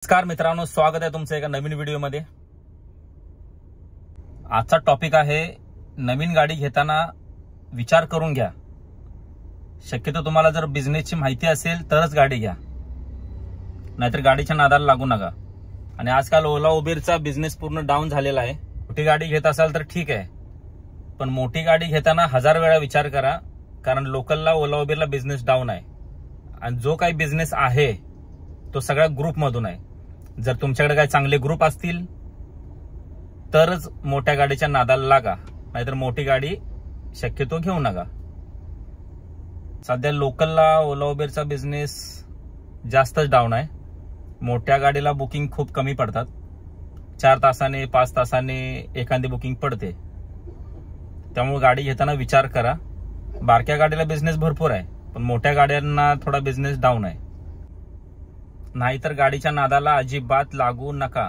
नमस्कार मित्रांनो, स्वागत आहे तुमचं एका नवीन व्हिडिओमध्ये। आजचा टॉपिक आहे नवीन गाडी घेताना विचार करून घ्या। शक्यतो तुम्हाला जर बिझनेसची माहिती असेल तरच गाडी घ्या, नाहीतर गाडीच्या नादाला लागू नका। आणि आजकाल ओला उबेरचा बिझनेस पूर्ण डाऊन झालेला आहे। मोठी गाडी घेत असाल तर ठीक आहे, पण मोठी गाडी घेताना 1000 वेळा विचार करा, कारण लोकलला ओला उबेरला बिझनेस डाऊन आहे। आणि जो काही बिझनेस आहे तो सगळ्या ग्रुपमधून आहे। जर तुमच्याकडे काही चांगले ग्रुप असतील तरच मोठ्या गाडीच्या नादाला लागा, नाहीतर मोठी गाडी शक्यतो घेऊ नका। सध्या लोकलला ओला उबेरचा बिझनेस जास्तच डाऊन आहे। मोठ्या गाडीला बुकिंग खूप कमी पडतात, 4 तासाने 5 तासाने एखादी बुकिंग पडते। त्यामुळे गाडी घेताना विचार करा। बारक्या गाडीला बिझनेस भरपूर आहे, पण मोठ्या गाड्यांना थोडा बिझनेस डाऊन आहे। नाहीतर गाडीच्या नादाला अजिबात लागू नका।